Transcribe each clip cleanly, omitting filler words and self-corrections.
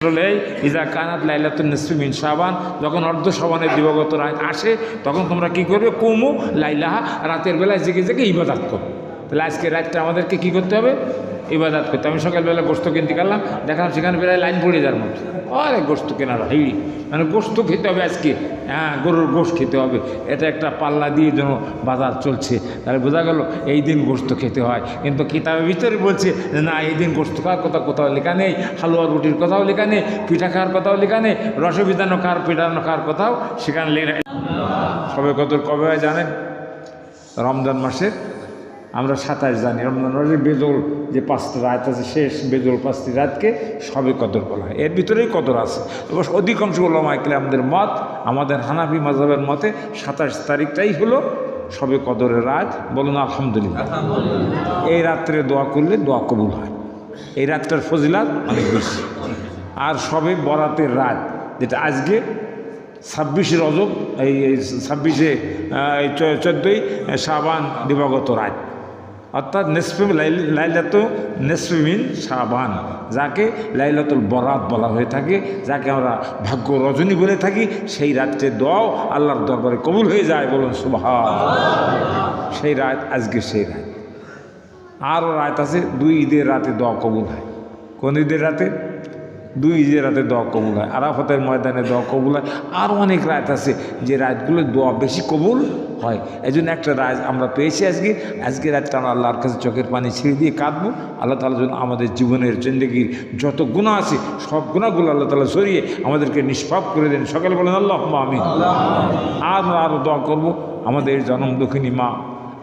ইজা কানাত লাইলাতুন নিসফি মিন শাবান, যখন অর্ধ শাবানের দিবাগত রাত আসে তখন তোমরা কি করবে? কুমু লাইলাহা, রাতের বেলায় জেগে জেগে ইবাদত করো। তাহলে আজকে রাতটা আমাদেরকে কি করতে হবে? ইবাদত করতে। আমি সকালবেলা গোস্ত কিনতে গেলাম, দেখলাম সেখানে বেলায় লাইন পড়ে যাওয়ার মতো। আরে গোস্ত কেনার হিড়ি, মানে গোস্ত খেতে হবে আজকে, হ্যাঁ গরুর গোস্ত খেতে হবে, এটা একটা পাল্লা দিয়ে যেন বাজার চলছে। তাহলে বোঝা গেল এই দিন গোস্ত খেতে হয়। কিন্তু কিতাবের ভিতরে বলছে যে না, এই দিন গোস্ত খাওয়ার কথা কোথাও লেখা নেই, হালুয়া রুটির কথাও লেখা নেই, পিঠা খাওয়ার কথাও লেখা নেই, রসবিধানো খাওয়ার পিঠানো খাওয়ার কথাও সেখানে লেখা। সবে কদর কবে হয় জানেন? রমজান মাসের আমরা 27 জানি। রমজান মাসের বেজল যে 5টা রাত আছে, শেষ বেজল 5টি রাতকে সবে কদর বলা হয়। এর ভিতরেই কদর আছে। অবশ্য অধিকাংশ ওলামা কেরামদের মত, আমাদের হানাফি মাযহাবের মতে 27 তারিখটাই হলো সবে কদরের রাত। বলুন আলহামদুলিল্লাহ। এই রাত্রে দোয়া করলে দোয়া কবুল হয়। এই রাতটার ফজিলাত অনেক বেশি। আর সবে বরাতের রাত, যেটা আজকে 26 রজব, এই 14ই শাবান দিবাগত রাত, অর্থাৎ লাইলাতুল নিসফি মিন শাবান, যাকে লাইলাতুল বরাত বলা হয়ে থাকে, যাকে আমরা ভাগ্য রজনী বলে থাকি, সেই রাত্রে দোয়াও আল্লাহর দরবারে কবুল হয়ে যায়। বলুন সুবহানাল্লাহ। সেই রাত আজকে সেই রাত। আরও রাত আছে, 2 ঈদের রাতে দোয়া কবুল হয়। কোন ঈদের রাতে? 2 ঈদের রাতে দোয়া কবুল হয়। আরাফাতের ময়দানে দোয়া কবুল হয়। আরও অনেক রাত আছে যে রাতগুলো দোয়া বেশি কবুল হয়। এই জন্য একটা রাত আমরা পেয়েছি আজকে রাতটা আমরা আল্লাহর কাছে চোখের পানি ছিঁড়ে দিয়ে কাঁদবো। আল্লাহ তাআলা যেন আমাদের জীবনের জিন্দেগির যত গুনাহ আছে সব গুনাহগুলো আল্লাহ তাআলা সরিয়ে আমাদেরকে নিষ্পাপ করে দেন। সকালে বলেন আল্লাহুম্মা আমিন। আরও দোয়া করব আমাদের জনম দুঃখিনী মা,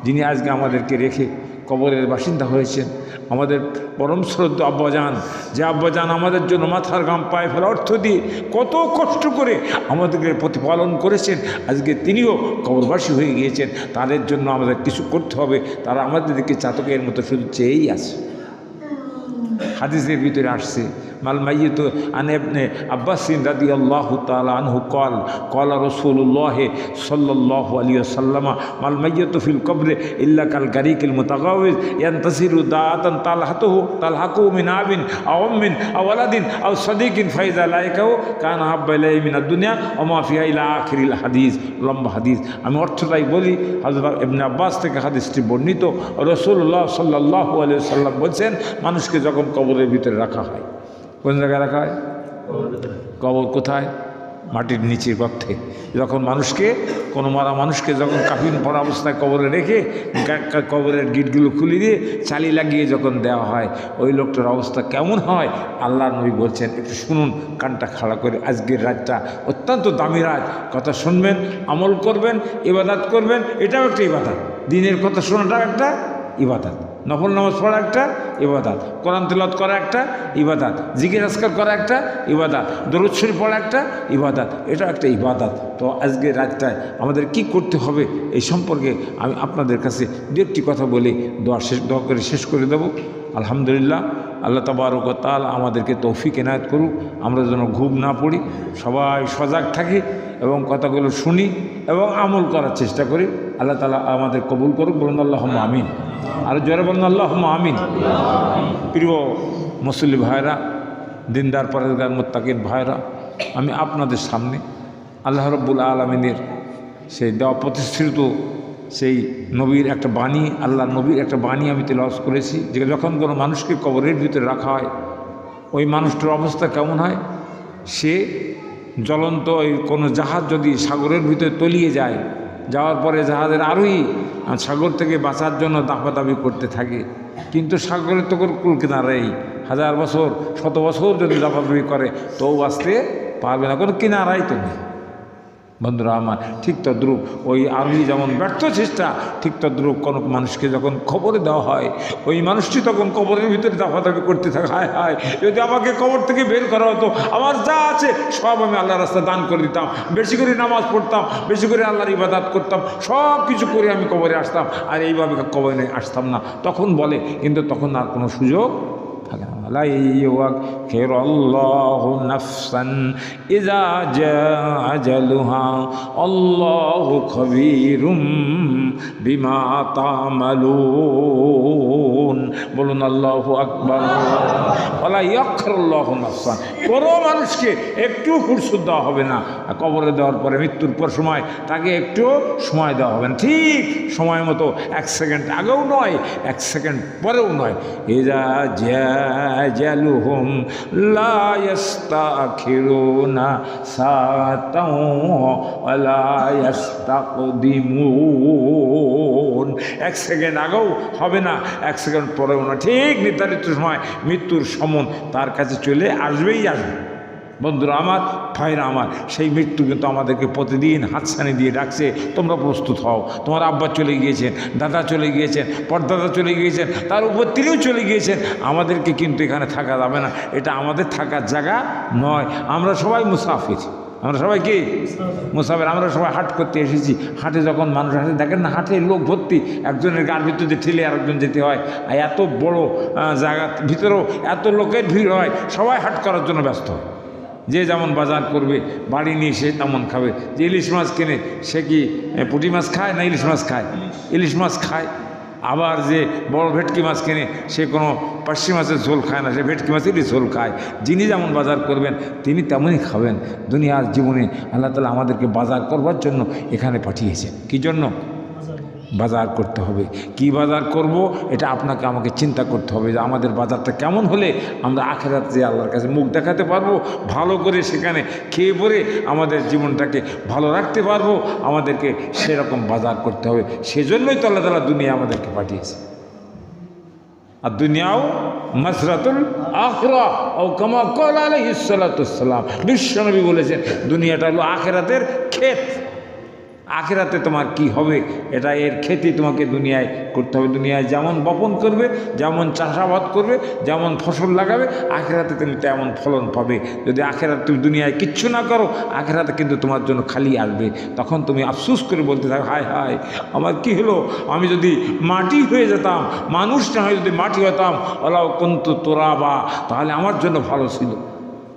যিনি আজকে আমাদেরকে রেখে কবরের বাসিন্দা হয়েছেন, আমাদের পরম শ্রদ্ধ আব্বাজান, যে আব্বাজান আমাদের জন্য মাথার ঘাম পায়ে ফেলা অর্থ দিয়ে কত কষ্ট করে আমাদেরকে প্রতিপালন করেছেন, আজকে তিনিও কবরবাসী হয়ে গিয়েছেন। তাদের জন্য আমাদের কিছু করতে হবে। তারা আমাদেরকে চাতকের মতো শুধু চেয়েই আছে। হাদিসের ভিতরে আসছে, মাল মাইয়িতু আন ইবনে আব্বাস রাদিয়াল্লাহু তাআলা আনহু ক্বালা রাসূলুল্লাহ সাল্লাল্লাহু আলাইহি ওয়াসাল্লাম মাল মাইয়িতু ফিল কবরি ইল্লা কাল গারিকিল মুতাগাওয়িজ ইয়ানতাসিরু দাআতান তালহাকু মিন আবিন আও উম্মিন আও ওয়ালাদিন আও সাদিকিন ফাইজা লাইকাও কানা হাব্বা ইলাইহি মিনাদ দুনিয়া ওয়া মা ফিহা ইলা আখিরিল হাদিস। লম্বা হাদিস, আমি অর্থটাই বলি। হযরত ইবনে আব্বাস থেকে হাদিসটি বর্ণিত। রাসূলুল্লাহ সাল্লাল্লাহু আলাইহি ওয়াসাল্লাম বলছেন, মানুষকে যখন কবরের ভিতরে রাখা হয়, কোন জায়গায় রাখা হয়? কবর কোথায়? মাটির নিচের গর্তে। যখন মানুষকে, কোনো মারা মানুষকে যখন কাফিন পরা অবস্থায় কবরে রেখে কবরের গিটগুলো খুলে দিয়ে চালি লাগিয়ে যখন দেওয়া হয়, ওই লোকটার অবস্থা কেমন হয় আল্লাহর নবী বলছেন। একটু শুনুন কানটা খাড়া করে। আজকের রাতটা অত্যন্ত দামি রাত। কথা শুনবেন, আমল করবেন, ইবাদত করবেন। এটাও একটা ইবাদত। দিনের কথা শোনাটাও একটা ইবাদত। নফল নামাজ পড়া একটা ইবাদত, কোরআন তেলাওয়াত করা একটা ইবাদত, জিকির আজকার করা একটা ইবাদত, দরুদ শরীফ পড়া একটা ইবাদত। এটা একটা ইবাদত। তো আজকে রাতটায় আমাদের কি করতে হবে এই সম্পর্কে আমি আপনাদের কাছে দু একটি কথা বলে দোয়া করে শেষ করে দেব। আলহামদুলিল্লাহ, আল্লাহ তাবারক ওয়া তাআলা আমাদেরকে তৌফিক এনায়েত করুক। আমরা যেন ঘুম না পড়ি, সবাই সজাগ থাকি এবং কথাগুলো শুনি এবং আমল করার চেষ্টা করি। আল্লাহ তাআলা আমাদের কবুল করুক। বলুন আল্লাহুম্মা আমিন। আর জোরে বলুন আল্লাহুম্মা আমিন। প্রিয় মুসল্লি ভাইরা, দিনদার পরেজগার মুত্তাকিন ভাইরা, আমি আপনাদের সামনে আল্লাহ রাব্বুল আলামিনের সেই দেওয়া প্রতিষ্ঠিত সেই নবীর একটা বাণী, আল্লাহ নবীর একটা বাণী আমি তেলাওয়াত করেছি, যে যখন কোনো মানুষকে কবরের ভিতরে রাখা হয়, ওই মানুষটার অবস্থা কেমন হয়? সে জ্বলন্ত ওই কোনো জাহাজ যদি সাগরের ভিতরে তলিয়ে যায়, যাওয়ার পরে জাহাজের আরোহী সাগর থেকে বাঁচার জন্য দাপাদাপি করতে থাকে, কিন্তু সাগরের তো কুল কিনারেই 1000 বছর 100 বছর যদি দাপাদাপি করে তবু বাঁচতে পারবে না, কোনো কিনারাই তো নেই। বন্ধুরা আমার, ঠিক তদ্রূপ ওই আরোহী যেমন ব্যর্থ চেষ্টা, ঠিক তদ্রূপ কোনো মানুষকে যখন খবরে দেওয়া হয়, ওই মানুষটি তখন কবরের ভিতরে দাপাদাপি করতে থাকে, হায় হায় যদি আমাকে কবর থেকে বের করা হতো, আমার যা আছে সব আমি আল্লাহর রাস্তায় দান করে দিতাম, বেশি করে নামাজ পড়তাম, বেশি করে আল্লাহর ইবাদত করতাম, সব কিছু করে আমি কবরে আসতাম, আর এইভাবে কবরে আসতাম না। তখন বলে, কিন্তু তখন আর কোনো সুযোগ থাকে না। লা ইউআখিরুল্লাহু নাফসান ইযা জাআ আজালুহা আল্লাহু খাবীরুম বিমা তা'মালুন। বলুন আল্লাহু আকবার। ওয়ালা ইয়াখরুল্লাহু নাফসান, কোনো মানুষকে একটু ফুরসত দেওয়া হবে না কবরে দেওয়ার পরে, মৃত্যুর পর সময় তাকে একটু সময় দেওয়া হবে না, ঠিক সময় মতো, 1 সেকেন্ড আগেও নয়, 1 সেকেন্ড পরেও নয়। ইযা জালুহুম লা ইস্তাখিরুনা সাআতাও ওয়ালা ইস্তাকদিমুন। 1 সেকেন্ড আগেও হবে না, 1 সেকেন্ড পরেও না, ঠিক নির্ধারিত সময় মৃত্যুর সমন তার কাছে চলে আসবেই আসবে। বন্ধুরা আমার, ভাইরা আমার, সেই মৃত্যু কিন্তু আমাদেরকে প্রতিদিন হাতছানি দিয়ে ডাকছে, তোমরা প্রস্তুত হও। তোমার আব্বা চলে গিয়েছেন, দাদা চলে গিয়েছেন, পরদাদা চলে গিয়েছেন, তার উপর তিনিও চলে গিয়েছেন। আমাদেরকে কিন্তু এখানে থাকা যাবে না, এটা আমাদের থাকার জায়গা নয়। আমরা সবাই মুসাফির, আমরা সবাই কি মুসাফির। আমরা সবাই হাট করতে এসেছি। হাটে যখন মানুষ হাটে, দেখেন না, হাটে লোক ভর্তি, একজনের গার ভিতরে ঠেলে আরেকজন যেতে হয়, আর এত বড় জায়গার ভিতরেও এত লোকের ভিড় হয়, সবাই হাট করার জন্য ব্যস্ত হয়। যে যেমন বাজার করবে, বাড়ি নিয়ে সে তেমন খাবে। যে ইলিশ মাছ কেনে সে কি পুঁটি মাছ খায় না ইলিশ মাছ খায়? ইলিশ মাছ খায়। আবার যে বড় ভেটকি মাছ কেনে সে কোনো পার্শে মাছের ঝোল খায় না, সে ভেটকি মাছেরই ঝোল খায়। যিনি যেমন বাজার করবেন তিনি তেমনই খাবেন। দুনিয়ার জীবনে আল্লাহ তাআলা আমাদেরকে বাজার করবার জন্য এখানে পাঠিয়েছেন। কী জন্য? বাজার করতে হবে। কি বাজার করব এটা আপনাকে আমাকে চিন্তা করতে হবে, যে আমাদের বাজারটা কেমন হলে আমরা আখিরাতে আল্লাহর কাছে মুখ দেখাতে পারবো, ভালো করে সেখানে খেয়ে পরে আমাদের জীবনটাকে ভালো রাখতে পারবো। আমাদেরকে সেরকম বাজার করতে হবে। সেজন্যই তো আল্লাহ তাআলা দুনিয়া আমাদেরকে পাঠিয়েছে। আর দুনিয়াও মাসরাতুল আখিরা ও কামা ক্বালা আলাইহিস সালাতু ওয়াস সালাম। বিশ্বনবী বলেছেন দুনিয়াটা হলো আখিরাতের ক্ষেত। আখিরাতে তোমার কি হবে এটা এর খেতি তোমাকে দুনিয়ায় করতে হবে। দুনিয়ায় যেমন বপন করবে, যেমন চাষাবাদ করবে, যেমন ফসল লাগাবে, আখিরাতে তুমি তেমন ফলন পাবে। যদি আখিরাতে তুমি দুনিয়ায় কিচ্ছু না করো, আখিরাতে কিন্তু তোমার জন্য খালি আসবে। তখন তুমি আফসোস করে বলতে থাকো, হায় হায় আমার কি হলো, আমি যদি মাটি হয়ে যেতাম, মানুষ না হয়ে যদি মাটি হতাম, ওলাও কুনতু তুরাবা, তাহলে আমার জন্য ভালো ছিল।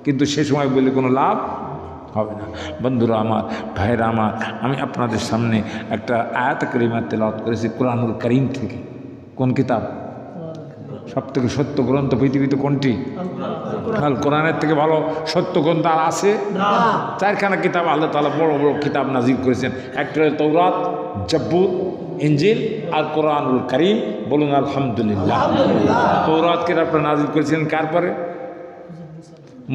কিন্তু সে সময় বলে কোনো লাভ হবে না। বন্ধুরা আমার, ভাইরা আমার, আমি আপনাদের সামনে একটা আয়াত কারিমা তেলাওয়াত করেছি কোরআনুল কারীম থেকে। কোন কিতাব? সবথেকে সত্য গ্রন্থ পৃথিবীতে কোনটি? আল কোরআনের থেকে ভালো সত্য গ্রন্থ আর আছে? 4খানা কিতাব আল্লাহ তাআলা বড় বড় কিতাব নাজিল করেছেন। একটা হলো তাওরাত, জাবুর, ইনজিল আর কোরআনুল কারীম। বলুন আলহামদুলিল্লাহ। তাওরাতকে আপনারা নাজিল করেছিলেন কার পরে?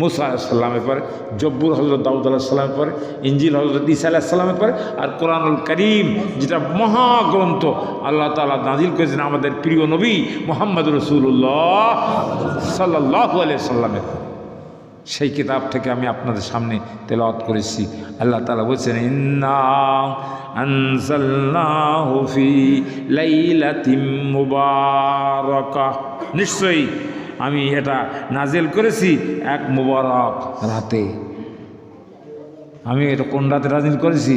মুসা আলাইহিস সালামের পরে। জব্বুর হযরত দাউদ আলাইহিস সালামের পরে। ইনজিল হযরত ঈসা আলাইহিস সালামের পরে। আর কোরআনুল কারীম যেটা মহাগ্রন্থ আল্লাহ তাআলা নাজিল করেছেন আমাদের প্রিয় নবী মুহাম্মদ রাসূলুল্লাহ সাল্লাল্লাহু আলাইহি সাল্লামের। সেই কিতাব থেকে আমি আপনাদের সামনে তেলাওয়াত করেছি। আল্লাহ তাআলা বলেছেন, ইন্না আনজালনাহু ফি লাইলাতিন মুবারাকাহ, নিশ্চয়ই আমি এটা নাজিল করেছি এক মুবারক রাতে। আমি এটা কোন রাতে নাজিল করেছি?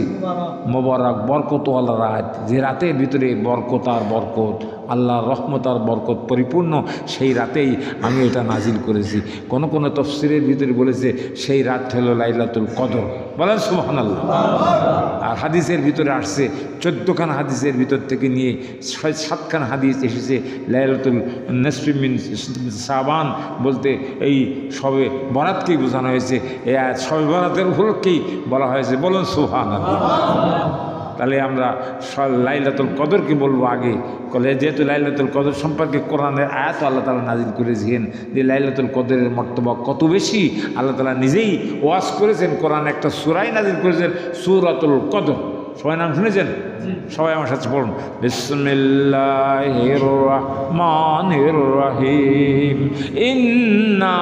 মুবারক, বরকতওয়ালা রাত। যে রাতের ভিতরে বরকত আর বরকত, আল্লাহর রহমত আর বরকত পরিপূর্ণ, সেই রাতেই আমি এটা নাজিল করেছি। কোন কোন তাফসীরের ভিতরে বলেছে সেই রাত হলো লাইলাতুল কদর। বলেন সুবহানাল্লাহ। আর হাদিসের ভিতরে আসছে 14খানা হাদিসের ভিতর থেকে নিয়ে 6-7খানা হাদিস এসেছে লাইলাতুল নিসফি মিন শাবান বলতে এই সবে বরাতকেই বোঝানো হয়েছে। এই সবে বরাতের উপলক্ষেই বলা হয়েছে। বলুন সুবহানাল্লাহ। তাহলে আমরা লাইলাতুল কদরকে বলবো আগে, যেহেতু লাইলাতুল কদর সম্পর্কে কোরআনের আয়াত আল্লাহ তাআলা নাজিল করেছেন যে লাইলাতুল কদরের মর্তবা কত বেশি। আল্লাহ তাআলা নিজেই ওয়াজ করেছেন, কোরআন একটা সূরাই নাজিল করেছেন, সূরাতুল কদর। সবাই নাম শুনেছেন? সবাই আমার সাথে পড়ুন, বিসমিল্লাহির রহমানির রহিম, ইন্না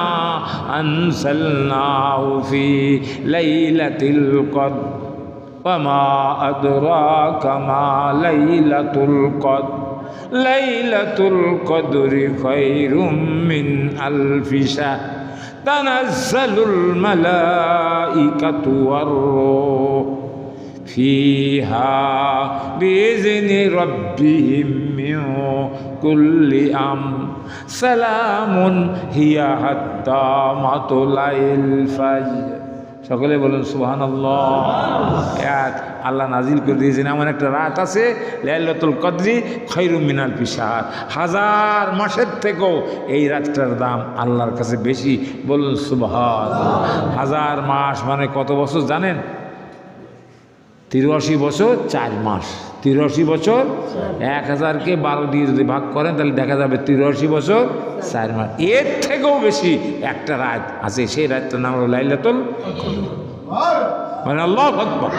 আনজালনাহু ফি লাইলাতিল কদর ওয়ামা আদরাকা মা লাইলাতুল কদর লাইলাতুল কদরি খায়রুম মিন আলফি শাহর তানাজ্জালুল মালাইকাতু ওয়ার রূহ ফিহা বিইذনি রাব্বিহিম মিন কুল্লি আমর সালামুন হিয়া হাত্তা মাতলাইল ফাজর সকলে বলুন সুবহানাল্লাহ। আল্লাহ নাজিল করে দিয়েছেন এমন একটা রাত আছে লাইলাতুল কদরি খায়রুম মিন আলফি শাহর, 1000 মাসের থেকেও এই রাতটার দাম আল্লাহর কাছে বেশি। বলুন সুবহানাল্লাহ। 1000 মাস মানে কত বছর জানেন? 83 বছর 4 মাস। 83 বছর 1000কে 12 দিয়ে যদি ভাগ করেন তাহলে দেখা যাবে 83 বছর 4 মাস। এর থেকেও বেশি একটা রাত আছে, সেই রাতটার নাম হলো লাইলাতুল কদর। মানে আল্লাহু আকবার।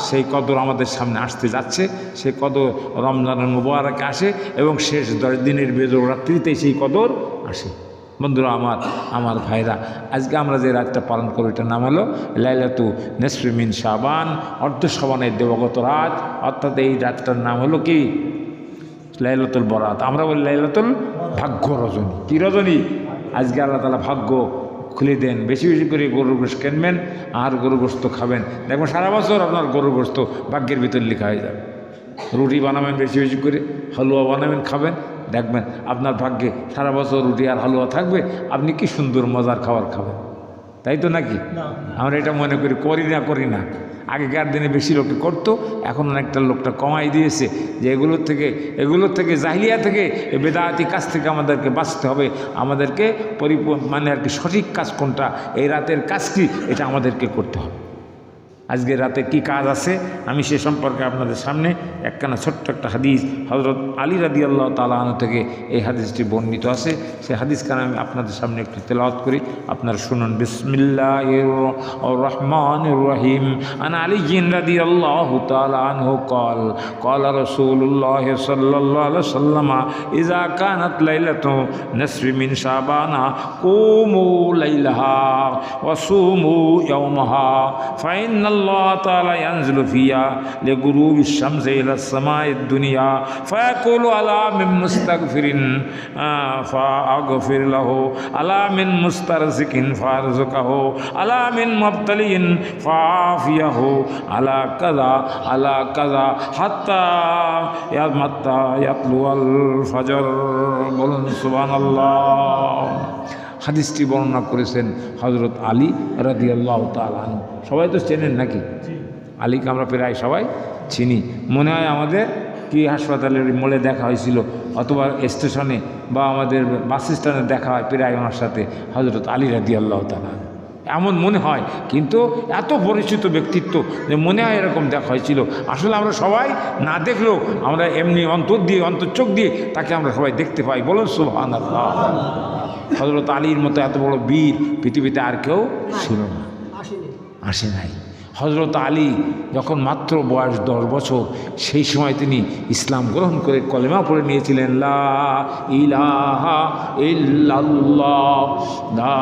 সেই কদর আমাদের সামনে আসতে যাচ্ছে। সেই কদর রমজানের মুবারকে আসে এবং শেষ 10 দিনের বেজোড় রাত্রিতে সেই কদর আসে। বন্ধুরা আমার ভাইরা, আজকে আমরা যে রাতটা পালন করি এটার নাম হলো লাইলাতু নিসফি মিন শাবান, অর্ধ শাবানের দিবাগত রাত। অর্থাৎ এই রাতটার নাম হলো কি? লাইলাতুল বরাত। আমরা বলি লাইলাতুল ভাগ্য রজনী। কি রজনী? আজকে আল্লাহ তাআলা ভাগ্য খুলে দেন। বেশি বেশি করে গরুর গোশত কিনবেন আর গরুর গোশত খাবেন, দেখবেন সারা বছর আপনার গরুর গোশত ভাগ্যের ভিতর লেখা হয়ে যাবে। রুটি বানাবেন বেশি বেশি করে, হালুয়া বানাবেন, খাবেন, দেখবেন আপনার ভাগ্যে সারা বছর রুটি আর হালুয়া থাকবে। আপনি কি সুন্দর মজার খাবার খাবেন, তাই তো নাকি? আমরা এটা মনে করি না। আগেকার দিনে বেশি লোকে করতো, এখন অনেকটা লোকটা কমাই দিয়েছে যে এগুলোর থেকে জাহিলিয়া থেকে বেদাতি কাজ থেকে আমাদেরকে বাঁচতে হবে। আমাদেরকে মানে আর কি সঠিক কাজ কোনটা, এই রাতের কাজ কি, এটা আমাদেরকে করতে হবে। আজকে রাতে কি কাজ আছে আমি সে সম্পর্কে আপনাদের সামনে একখানা ছোট্ট একটা হাদিস হযরত আলী রাদিয়াল্লাহু তাআলা আনহু থেকে এই হাদিসটি বর্ণিত আছে। সেই হাদিসখানা আমি আপনাদের সামনে একটু তেলাওয়াত করি, আপনারা শুনুন। বিসমিল্লাহির রহমানির রহিম। আন আলী রাদিয়াল্লাহু তাআলা আনহু قال قال رسول الله صلى الله عليه وسلم اذا كانت ليله نصف من شعبان قوموا ليلها وصوموا يومها فإن الله تعالى ينزل فيها لغروب الشمس إلى السماء الدنيا فيقول ألا من مستغفر فأغفر له ألا من مسترزق فأرزقه ألا من مبتلٍ فعافيه ألا كذا حتى يطلع الفجر বলুন সুবহানাল্লাহ। হাদিসটি বর্ণনা করেছেন হযরত আলী রাদিয়াল্লাহু তাআলা আনহু। সবাই তো চেনেন নাকি? আলীকে আমরা প্রায় সবাই চিনি। মনে হয় আমাদের কি হাসপাতালের মোড়ে দেখা হয়েছিল, অথবা স্টেশনে বা আমাদের বাস স্ট্যান্ডে দেখা হয় প্রায় ওনার সাথে হযরত আলী রাদিয়াল্লাহু তাআলা, এমন মনে হয়। কিন্তু এত পরিচিত ব্যক্তিত্ব যে মনে হয় এরকম দেখা হয়েছিল। আসলে আমরা সবাই না দেখলেও আমরা এমনি অন্তর্চোখ দিয়ে তাকে আমরা সবাই দেখতে পাই। বলুন সুবহানাল্লাহ। হযরত আলীর মতো এত বড় বীর পৃথিবীতে আর কেউ ছিল না, আসে নাই। হযরত আলী যখন মাত্র বয়স 10 বছর, সেই সময় তিনি ইসলাম গ্রহণ করে কলেমা পড়ে নিয়েছিলেন, লা ইলাহা ইল্লাল্লাহ, লা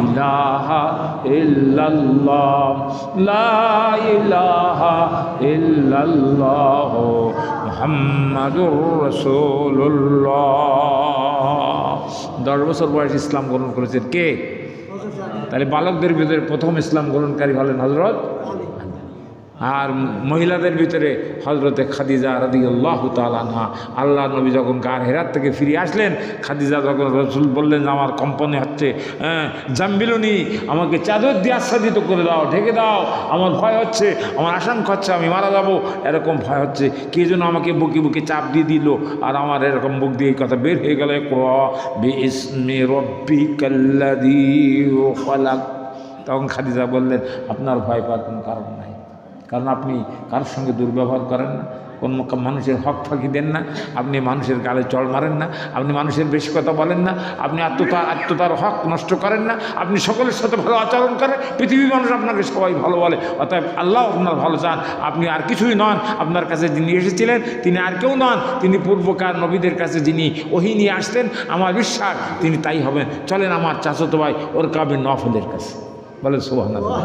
ইলাহা ইল্লাল্লাহ, লা ইলাহা ইল্লাল্লাহ, মুহাম্মাদুর রাসূলুল্লাহ। 10 বছর বয়সে ইসলাম গ্রহণ করেছেন কে? তাহলে বালকদের ভিতরে প্রথম ইসলাম গ্রহণকারী হলেন হযরত, আর মহিলাদের ভিতরে হযরতে খাদিজা রাদিয়াল্লাহু তাআলা আনহা। আল্লাহ নবী যখন গার হেরাত থেকে ফিরে আসলেন, খাদিজা যখন রাসূল বললেন আমার কম্পনে হচ্ছে, জাম্বিলুনি, আমাকে চাদর দিয়ে আচ্ছাদিত করে দাও, ঢেকে দাও, আমার ভয় হচ্ছে, আমার আশঙ্কা হচ্ছে আমি মারা যাব, এরকম ভয় হচ্ছে। কে যেন আমাকে বুকে বুকে চাপ দিয়ে দিল, আর আমার এরকম বুক দিয়ে এই কথা বের হয়ে গেল, ইকরা বিইসমি রাব্বিকাল্লাযী খালাক। তখন খাদিজা বললেন আপনার ভয় পাওয়ার কোনো কারণ নাই, কারণ আপনি কারোর সঙ্গে দুর্ব্যবহার করেন না, কোন মানুষের হক ফাঁকি দেন না, আপনি মানুষের গালে চড় মারেন না, আপনি মানুষের বেশি কথা বলেন না, আপনি আত্মতার হক নষ্ট করেন না, আপনি সকলের সাথে ভালো আচরণ করেন, পৃথিবীর মানুষ আপনাকে সবাই ভালো বলে, অতএব আল্লাহ আপনার ভালো চান। আপনি আর কিছুই নন, আপনার কাছে যিনি এসেছিলেন তিনি আর কেউ নন, তিনি পূর্বকার নবীদের কাছে যিনি ওহী নিয়ে আসতেন, আমার বিশ্বাস তিনি তাই হবেন। চলেন আমার চাচাতো ভাই ওরকা বিন নওফলের কাছে। বলে সুবহানাল্লাহ।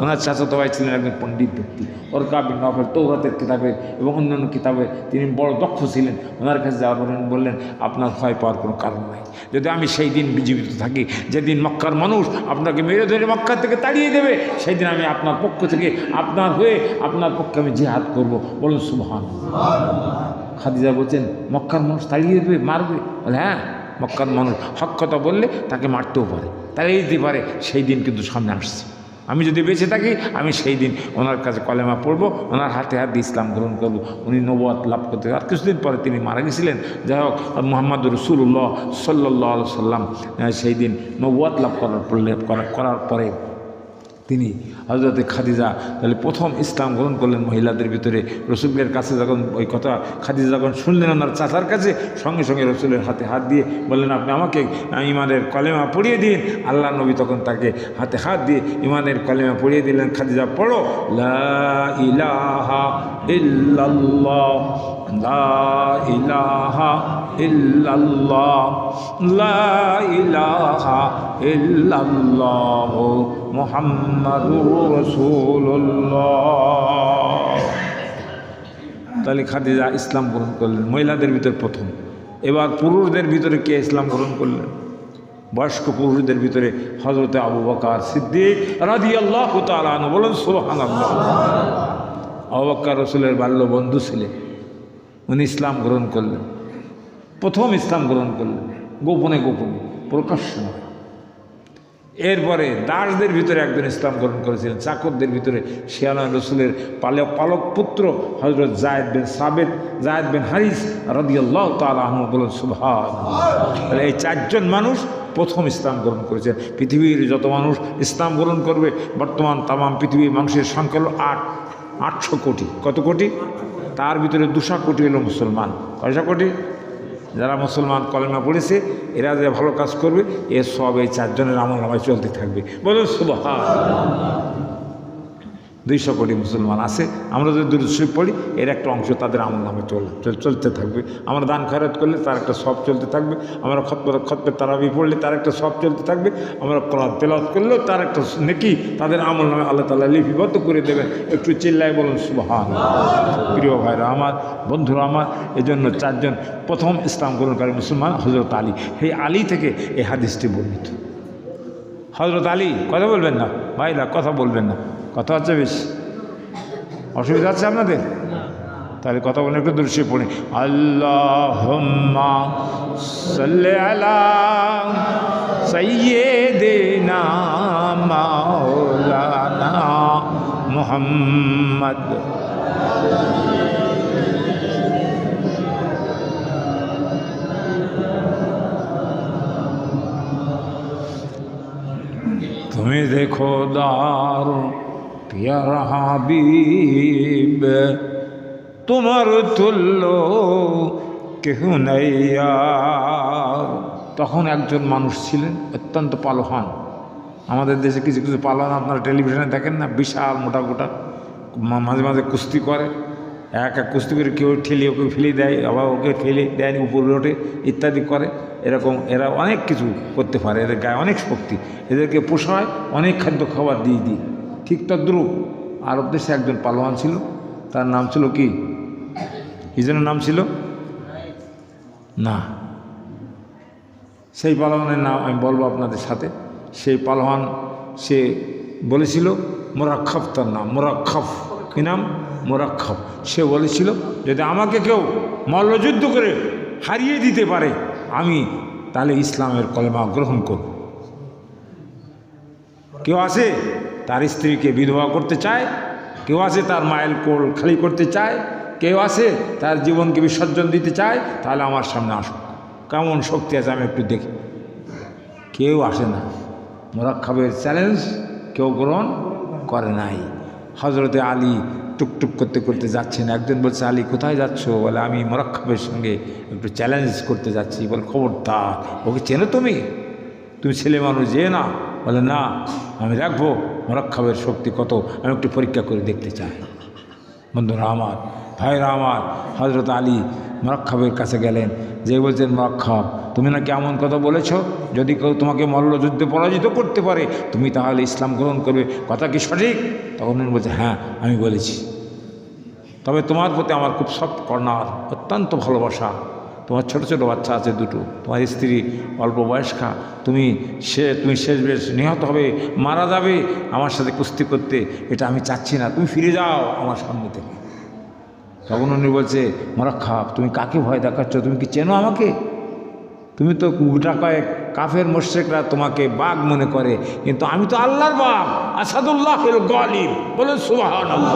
ওনার চাচাতো ভাই ছিলেন একজন পণ্ডিত ব্যক্তি, ওরকা বিন নওফল তৌরাতের কিতাবে এবং অন্যান্য কিতাবে তিনি বড় দক্ষ ছিলেন। ওনার কাছে যাওয়ার পর বললেন আপনার ভয় পাওয়ার কোনো কারণ নাই, যদি আমি সেই দিন জীবিত থাকি যেদিন মক্কার মানুষ আপনাকে মেরে ধরে মক্কা থেকে তাড়িয়ে দেবে, সেই দিন আমি আপনার পক্ষ থেকে আপনার হয়ে আপনার পক্ষে আমি জিহাদ করব। বলুন সুবহানাল্লাহ। খাদিজা বলছেন মক্কার মানুষ তাড়িয়ে দেবে, মারবে? বলে হ্যাঁ, মক্কার মানুষ হক কথা বললে তাকে মারতেও পারে। তাহলে দিতে পারে, সেই দিন কিন্তু সামনে আসছে। আমি যদি বেঁচে থাকি আমি সেই দিন ওনার কাছে কলেমা পড়বো, ওনার হাতে হাত দিয়ে ইসলাম গ্রহণ করবো, উনি নবুয়ত লাভ করতে। আর কিছুদিন পরে তিনি মারা গেছিলেন। যাই হোক, মুহাম্মদ রাসূলুল্লাহ সাল্লাল্লাহু আলাইহি সাল্লাম সেই দিন নবুয়ত লাভ করার পরে তিনি হযরতে খাদিজা তাহলে প্রথম ইসলাম গ্রহণ করলেন মহিলাদের ভিতরে। রসুলের কাছে যখন ওই কথা খাদিজা যখন শুনলেন ওনার চাচার কাছে, সঙ্গে সঙ্গে রসুলের হাতে হাত দিয়ে বললেন, আপনি আমাকে ইমানের কলেমা পড়িয়ে দিন। আল্লাহ নবী তখন তাকে হাতে হাত দিয়ে ইমানের কলেমা পড়িয়ে দিলেন। খাদিজা, পড়ো লা ইলাহা ইল্লাল্লাহ, লা ইলাহা ইল্লাল্লাহ, লা ইলাহা ইল্লাল্লাহ মুহাম্মাদুর রাসূলুল্লাহ। তাহলে খাদিজা ইসলাম গ্রহণ করলেন মহিলাদের ভিতর প্রথম। এবার পুরুষদের ভিতরে কে ইসলাম গ্রহণ করলেন? বয়স্ক পুরুষদের ভিতরে হযরতে আবু বকর সিদ্দিক রাদিয়াল্লাহু তাআলা আনহু। বলেন সুবহানাল্লাহ। আবু বকর রাসূলের বাল্য বন্ধু ছিলেন, উনি ইসলাম গ্রহণ করলেন, প্রথম ইসলাম গ্রহণ করলেন, গোপনে গোপনে, প্রকাশ্য নয়। এরপরে দাসদের ভিতরে একজন ইসলাম গ্রহণ করেছিলেন, চাকরদের ভিতরে শিয়ানা রসুলের পালক পুত্র হযরত জায়েদ বিন হারিস রাদিয়াল্লাহু তাআলা আনহু। বলেন সুবহানাল্লাহ। এই চারজন মানুষ প্রথম ইসলাম গ্রহণ করেছেন। পৃথিবীর যত মানুষ ইসলাম গ্রহণ করবে, বর্তমান তামাম পৃথিবীর মানুষের সংখ্যা হলো 800 কোটি। কত কোটি? তার ভিতরে 200 কোটি হলো মুসলমান। কয়শো কোটি? যারা মুসলমান কলেমা পড়েছে, এরা যে ভালো কাজ করবে, এর সব এই চারজনের আমল নামায় চলতে থাকবে। বলুন সুবহানাল্লাহ। 200 কোটি মুসলমান আছে, আমরা যদি দুরূদ শরীফ পড়ি, এর একটা অংশ তাদের আমল নামে চলতে থাকবে। আমরা দান খয়রাত করলে তার একটা সব চলতে থাকবে। আমরা খতবে তারাবি পড়লে তার একটা সব চলতে থাকবে। আমরা কোরআন তেলাওয়াত করলেও তার একটা নেকি তাদের আমল নামে আল্লাহ তাআলা লিপিবদ্ধ করে দেবেন। একটু চিল্লায় বলুন সুবহানাল্লাহ। প্রিয় ভাইরা আমার, বন্ধুরা আমার, এজন্য চারজন প্রথম ইসলাম গ্রহণকারী মুসলমান হযরত আলী। সেই আলী থেকে এই হাদিসটি বর্ণিত। হযরত আলী, কথা বলবেন না ভাইরা, কথা বলবেন না, কথা হচ্ছে বেশি। অসুবিধা আছে আপনাদের? তাহলে কথা বলেন, একটু দূরে পড়ি। আল্লাহুম্মা সাল্লি আলা সাইয়্যিদিনা মাওলানা মুহাম্মদ। তুমি দেখো দার প্যারা হাবিব, তোমার তুল্য কেহ নেই আর। তখন একজন মানুষ ছিলেন অত্যন্ত পালোহান। আমাদের দেশে কিছু কিছু পালোহান আপনারা টেলিভিশনে দেখেন না, বিশাল মোটা গোটা, মাঝে মাঝে কুস্তি করে। এক কুস্তি করে কেউ ঠেলে ওকে ফেলে দেয়, আবার ওকে ফেলে দেয়, উপরে ওঠে, ইত্যাদি করে। এরকম এরা অনেক কিছু করতে পারে, এদের গায়ে অনেক শক্তি। এদেরকে পোষায় অনেক খাদ্য খাবার দিয়ে দিই। ঠিক তদ্রুপ আরব দেশে একজন পালোয়ান ছিল, তার নাম ছিল কি? হিজনের নাম ছিল না, সেই পালোয়ানের নাম আমি বলবো আপনাদের সাথে। সেই পালোয়ান সে বলেছিল, মোরাক্ষব তার নাম, মোরাক্ষব। কী নাম? মোরাক্ষব। সে বলেছিল, যদি আমাকে কেউ মল্লযুদ্ধ করে হারিয়ে দিতে পারে, আমি তাহলে ইসলামের কলেমা গ্রহণ করব। কেউ আছে তার স্ত্রীকে বিধবা করতে চায়, কেউ আছে তার মায়ের কোল খালি করতে চায়, কেউ আছে তার জীবনকে বিসর্জন দিতে চায়, তাহলে আমার সামনে আসুক। কেমন শক্তি আছে আমি একটু দেখি। কেউ আসে না। মোরাক্ষবের চ্যালেঞ্জ কেউ গ্রহণ করে নাই। হযরতে আলী টুকটুক করতে করতে যাচ্ছেন। একজন বলছে, আলী কোথায় যাচ্ছ? বলে, আমি মোরাক্ষবের সঙ্গে একটু চ্যালেঞ্জ করতে যাচ্ছি। বলে, খবরদার, ওকে চেনো তুমি? তুমি ছেলে মানুষ, যে না? বলে, না, আমি রাখবো মোরাক্ষবের শক্তি কত, আমি একটু পরীক্ষা করে দেখতে চাই। বন্ধুরা আমার, ভাইরা আমার, হযরত আলী মোরাক্ষবের কাছে গেলেন, যে বলছেন, মোরাক্ষব, তুমি নাকি এমন কথা বলেছ, যদি কেউ তোমাকে মল্লযুদ্ধে পরাজিত করতে পারে, তুমি তাহলে ইসলাম গ্রহণ করবে, কথা কি সঠিক? তখন উনি বলছে, হ্যাঁ আমি বলেছি, তবে তোমার প্রতি আমার খুব সব কর্নার, অত্যন্ত ভালোবাসা। তোমার ছোট ছোট বাচ্চা আছে দুটো, তোমার স্ত্রী অল্প বয়স্কা, তুমি শেষ বেশ নিহত হবে, মারা যাবে আমার সাথে কুস্তি করতে, এটা আমি চাচ্ছি না, তুমি ফিরে যাও আমার সামনে থেকে। তখন উনি বলছে, মোরাক্ষব, তুমি কাকে ভয় দেখাচ্ছ? তুমি কি চেনো আমাকে? তুমি তো গোটা কয়েক কাফের মুশরিকরা তোমাকে বাঘ মনে করে, কিন্তু আমি তো আল্লাহর বাঘ, আসাদুল্লাহিল গালিব। বলুন সুবহানাল্লাহ।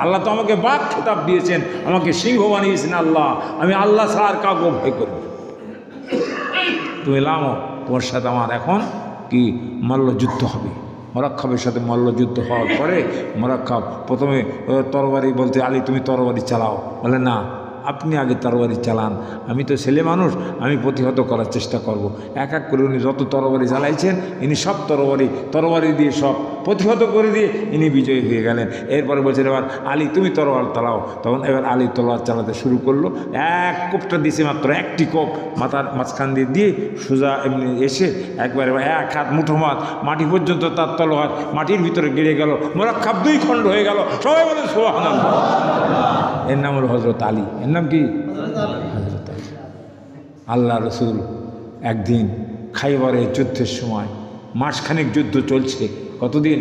আল্লাহ তো আমাকে বাঘ খেতাব দিয়েছেন, আমাকে সিংহ বানিয়েছেন আল্লাহ। আমি আল্লাহ ছাড়া আর কাউকে ভয় করি। তুমি লামো, তোমার সাথে আমার এখন কি মল্লযুদ্ধ হবে। মোরাক্কাবের সাথে মল্লযুদ্ধ হওয়ার পরে মোরাক্কাব প্রথমে তরবারি বলতে, আলী তুমি তরবারি চালাও। বলে না, আপনি আগে তরবারি চালান, আমি তো ছেলে মানুষ, আমি প্রতিহত করার চেষ্টা করব। এক এক করে উনি যত তরবারি চালাইছেন, ইনি সব তরবারি দিয়ে সব প্রতিহত করে দিয়ে ইনি বিজয়ী হয়ে গেলেন। এরপরে বলছেন এবার আলী তুমি তরোয়াল চালাও। তখন এবার আলী তলোয়ার চালাতে শুরু করলো। এক কোপটা দিয়েছে, মাত্র একটি কোপ মাথার মাঝখান দিয়ে সোজা এমনি এসে একবারে এক হাত মুঠো মাটি পর্যন্ত তার তলোয়ার মাটির ভিতরে গেড়ে গেল। মোরাক্কাব 2 খণ্ড হয়ে গেল। সবাই বলে সুবহানাল্লাহ। এর নাম হলো হযরত আলী। এর নাম কি? হযরত আলী। আল্লাহ রসুল একদিন খাইবারের যুদ্ধের সময়, মাসখানেক যুদ্ধ চলছে। কতদিন?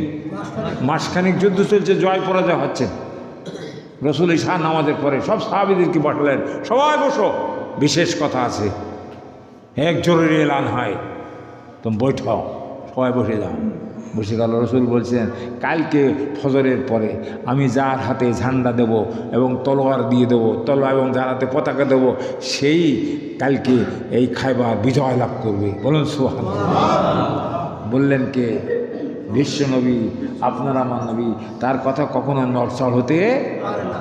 মাসখানেক যুদ্ধ চলছে, জয় পরাজয় হচ্ছে। রসুল ঈশা নামাজের পরে সব সাহাবীদেরকে পাঠালেন, সবাই বসো, বিশেষ কথা আছে। এক জরুরি এলান হয়, তুমি বৈঠাও, সবাই বসে যাও। বসে গেল। রসুল বলছেন কালকে ফজরের পরে আমি যার হাতে ঝান্ডা দেব এবং তলোয়ার দিয়ে দেবো, তলোয়ার এবং যার হাতে পতাকা দেবো, সেই কালকে এই খাইবার বিজয় লাভ করবে। বলুন সুবহানাল্লাহ। বললেন কে? বিশ্বনবী, আপনার আমার নবী, তার কথা কখনো নড়চড় হতে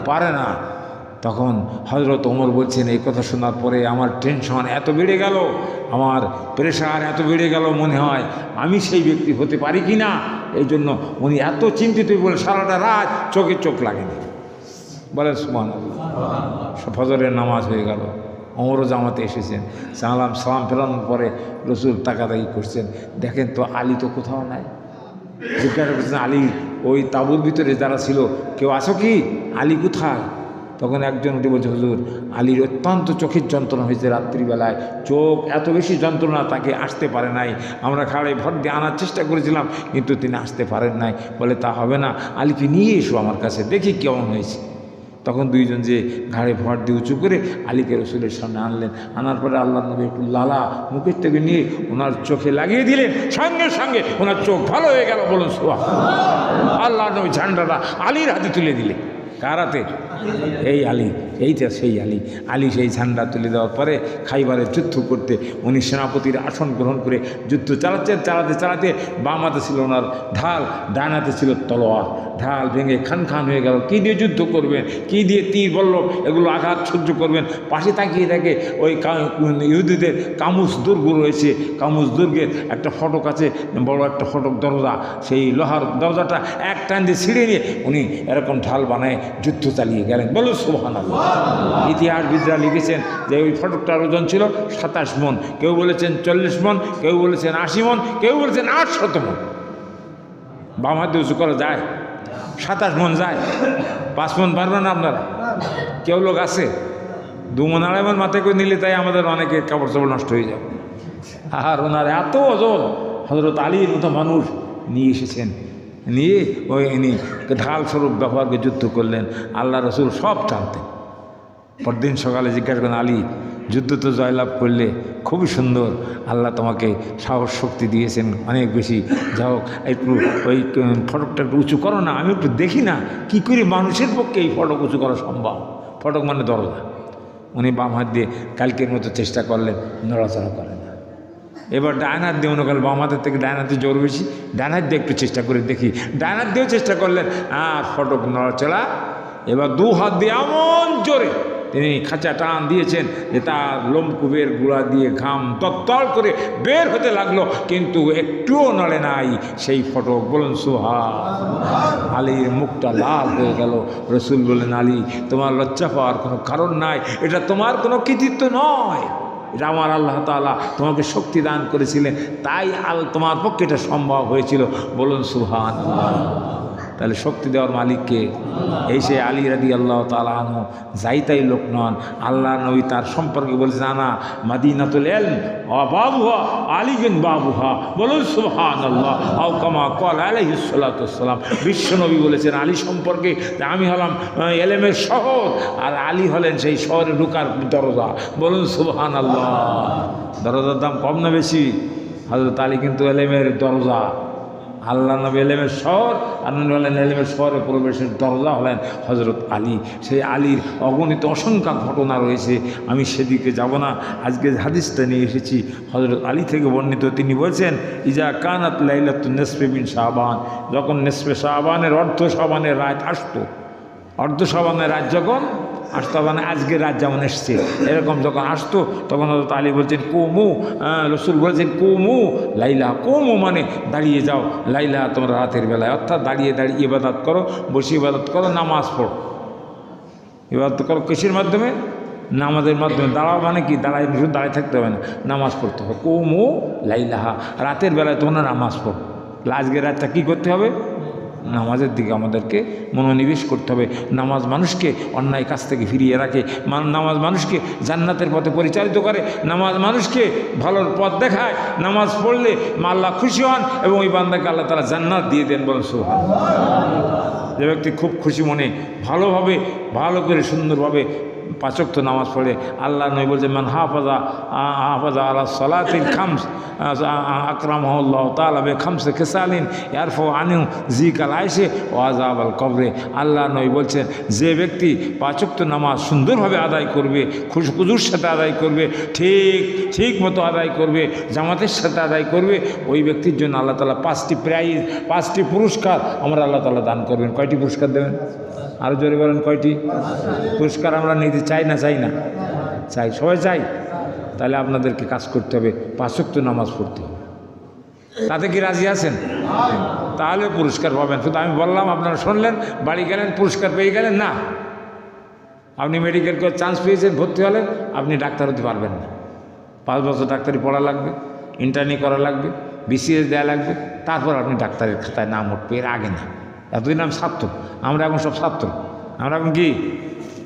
পারে না। তখন হযরত ওমর বলছেন, এই কথা শোনার পরে আমার টেনশন এত বেড়ে গেল, আমার প্রেশার এত বেড়ে গেল, মনে হয় আমি সেই ব্যক্তি হতে পারি কি না। এই জন্য উনি এত চিন্তিত বলে সারাটা রাত চোখে চোখ লাগেনি। বলে সুবহানাল্লাহ। ফজরের নামাজ হয়ে গেল, ওমরও জামাতে এসেছেন। সালাম ফেরানোর পরে রসুল তাকাতাকি করছেন, দেখেন তো আলী তো কোথাও নাই। জিজ্ঞাসা করছেন আলী, ওই তাঁবুর ভিতরে যারা ছিল কেউ আছো কি? আলী কোথায়? তখন একজন উঠে বলছে, হুজুর আলীর অত্যন্ত চোখের যন্ত্রণা হয়েছে রাত্রিবেলায়, চোখ এত বেশি যন্ত্রণা তাকে আসতে পারে নাই। আমরা খাড়ে ভর দিয়ে আনার চেষ্টা করেছিলাম, কিন্তু তিনি আসতে পারেন নাই। বলে তা হবে না, আলীকে নিয়ে এসো আমার কাছে, দেখি কেমন হয়েছে। তখন দুইজন যে ঘাড়ে ভর দিয়ে উঁচু করে আলীকে রসুলের সামনে আনলেন। আনার পরে আল্লাহ নবী একটু লালা মুখের থেকে নিয়ে ওনার চোখে লাগিয়ে দিলেন, সঙ্গে সঙ্গে ওনার চোখ ভালো হয়ে গেল। বলুন সুবহানাল্লাহ। আল্লাহ নবী ঝান্ডাটা আলীর হাতে তুলে দিলে। কার হাতে? এই আলী, এইটা সেই আলী। আলী সেই ঝান্ডা তুলে দেওয়ার পরে খাইবারে যুদ্ধ করতে উনি সেনাপতির আসন গ্রহণ করে যুদ্ধ চালাতে বাম হাতে ছিল ওনার ঢাল, ডান হাতে ছিল তলোয়ার। ঢাল ভেঙে খান হয়ে গেল। কী দিয়ে যুদ্ধ করবেন, কী দিয়ে তীর বল্লভ এগুলো আঘাত সহ্য করবেন? পাশে তাকিয়ে থাকে ওই ইহুদিদের কামুস দুর্গ রয়েছে। কামুস দুর্গের একটা ফটক আছে, বড় একটা ফটক দরজা। সেই লোহার দরজাটা এক টান দিয়ে ছিঁড়ে নিয়ে উনি এরকম ঢাল বানায় যুদ্ধ চালিয়ে গেলেন। বলো সুবহানাল্লাহ। ইতিহাসবিদরা লিখেছেন যে ওই ফটকটার ওজন ছিল 27 মণ, কেউ বলেছেন 40 মণ, কেউ বলেছেন 80 মণ, কেউ বলেছেন 800 মণ। বাম হাতে উঁচু করা যায়? 27 মণ যায়? 5 মণ পারবেন না আপনারা? কেউ লোক আছে 2 মণ 2.5 মণ মাথায় করে নিলে তাই আমাদের অনেকের কাপড় চাপড় নষ্ট হয়ে যাবে। আর ওনার এত ওজন, হযরত আলীর মতো মানুষ নিয়ে এসেছেন, নিয়ে ওই ইনি ঢাল স্বরূপ ব্যবহার করে যুদ্ধ করলেন। আল্লাহ রসুল সব টানতেন। পরদিন সকালে জিজ্ঞাসা করেন, আলী যুদ্ধ তো জয়লাভ করলে, খুবই সুন্দর, আল্লাহ তোমাকে সাহস শক্তি দিয়েছেন অনেক বেশি, যাও একটু ওই ফটকটা একটু উঁচু করো না, আমি একটু দেখি না কী করে মানুষের পক্ষে এই ফটক উঁচু করা সম্ভব। ফটক মানে দরজা। উনি বাম হাত দিয়ে কালকের মতো চেষ্টা করলেন, নড়াচড়া করেন না। এবার ডান হাত দিয়ে মনে করেন বাম হাতের থেকে ডান হাতে জোর বেশি, ডান হাত দিয়ে একটু চেষ্টা করে দেখি, ডান হাত দিয়েও চেষ্টা করলেন, আর ফটক নড়াচড়া। এবার 2 হাত দিয়ে এমন জোরে তিনি খাঁচা টান দিয়েছেন যে তার লোমকূপের গুঁড়া দিয়ে ঘাম তত্তল করে বের হতে লাগলো, কিন্তু একটুও নড়ে নাই সেই ফটক। বলুন সুবহানাল্লাহ। আলীর মুখটা লাল হয়ে গেল। রসুল বললেন, আলী তোমার লজ্জা পাওয়ার কোনো কারণ নাই, এটা তোমার কোনো কৃতিত্ব নয়, এটা আমার আল্লাহ তাআলা তোমাকে শক্তি দান করেছিলেন, তাই তোমার পক্ষে এটা সম্ভব হয়েছিল। বলুন সুবহানাল্লাহ। তাহলে শক্তি দেওয়ার মালিককে এই সে আলী রাদিয়াল্লাহু তাআলা আনহু যাইতাই লোক নন। আল্লাহ নবী তার সম্পর্কে বলছে জানা মাদিনাতুল ইলম ওয়া বাবুহা আলীগিন বাবুহা, বলুন সুবহানাল্লাহ। আও কামা ক্বাল আলাইহিস সালাতু ওয়াসসালাম, বিশ্ব নবী বলেছেন আলী সম্পর্কে যে আমি হলাম ইলমের শহর আর আলী হলেন সেই শহরে ঢোকার দরজা, বলুন সুবহানাল্লাহ। দরজার দাম কম না বেশি? হযরত আলী কিন্তু ইলমের দরজা, আল্লাহ নবী ইলমের শহর আর নবী হলেন ইলমের শহরে প্রবেশের দরজা হলেন হযরত আলী। সেই আলীর অগণিত অসংখ্য ঘটনা রয়েছে, আমি সেদিকে যাব না। আজকে হাদিসটা নিয়ে এসেছি হযরত আলী থেকে বর্ণিত। তিনি বলছেন ইজা কানাত লাইলাতুন নিসফি মিন শাবান, যখন নিসফে শাবানের অর্ধ শাবানের রাত আসতো, অর্ধ শাবানের রাত যখন আসতো, মানে আজকের রাত যেমন এসছে এরকম যখন আসতো, তখন হযরত আলী বলছেন কুমু, রসুল বলছেন কুমু লাইলা, কুমু মানে দাঁড়িয়ে যাও, লাইলা তোমরা রাতের বেলায়, অর্থাৎ দাঁড়িয়ে দাঁড়িয়ে ইবাদত করো, বসে ইবাদত করো, নামাজ পড়ো। ইবাদত করো কিসের মাধ্যমে? নামাজের মাধ্যমে। দাঁড়াও মানে কি? দাঁড়ায় শুধু দাঁড়িয়ে থাকতে হবে না, নামাজ পড়তে হবে। কুমু লাইলাহা, রাতের বেলায় তোমরা নামাজ পড়ো। আজকের রাতটা কী করতে হবে? নামাজের দিকে আমাদেরকে মনোনিবেশ করতে হবে। নামাজ মানুষকে অন্যায় কাজ থেকে ফিরিয়ে রাখে, নামাজ মানুষকে জান্নাতের পথে পরিচালিত করে, নামাজ মানুষকে ভালোর পথ দেখায়। নামাজ পড়লে আল্লাহ খুশি হন এবং ওই বান্দাকে আল্লাহ তাআলা জান্নাত দিয়ে দেন, বলেন সুবহানাল্লাহ। যে ব্যক্তি খুব খুশি মনে ভালোভাবে ভালো করে সুন্দরভাবে 5 ওয়াক্ত নামাজ পড়ে, আল্লাহ নবী বলছেন মান হাফাজা আলা সালাতিল খামস আকরামাহুল্লাহু তাআলা বিখামসি খিসালিন ইয়ারফু আনহু যিকাল আইশে ওয়া আযাবাল কবরে। আল্লাহ নবী বলছেন যে ব্যক্তি 5 ওয়াক্ত নামাজ সুন্দরভাবে আদায় করবে, খুশুর সাথে আদায় করবে, ঠিক মতো আদায় করবে, জামাতের সাথে আদায় করবে, ওই ব্যক্তির জন্য আল্লাহ তাআলা 5টি প্রাইজ, 5টি পুরস্কার আমরা আল্লাহ তাআলা দান করবেন। কয়টি পুরস্কার দেবেন? আরও জোরে বলেন কয়টি পুরস্কার আমরা নিতে চাই না? চাই না? চাই, সবাই চাই। তাহলে আপনাদেরকে কাজ করতে হবে, 5 ওয়াক্ত নামাজ পড়তে হবে। তাতে কি রাজি আছেন? তাহলে পুরস্কার পাবেন। শুধু আমি বললাম, আপনারা শুনলেন, বাড়ি গেলেন, পুরস্কার পেয়ে গেলেন না। আপনি মেডিকেল করে চান্স পেয়েছেন, ভর্তি হলেন, আপনি ডাক্তার হতে পারবেন না। 5 বছর ডাক্তারি পড়া লাগবে, ইন্টার্নি করা লাগবে, বিসিএস দেওয়া লাগবে, তারপর আপনি ডাক্তারের খাতায় নাম উঠবে, এর আগে না। এতদিন আমি ছাত্র, আমরা এখন সব ছাত্র, আমরা এখন কি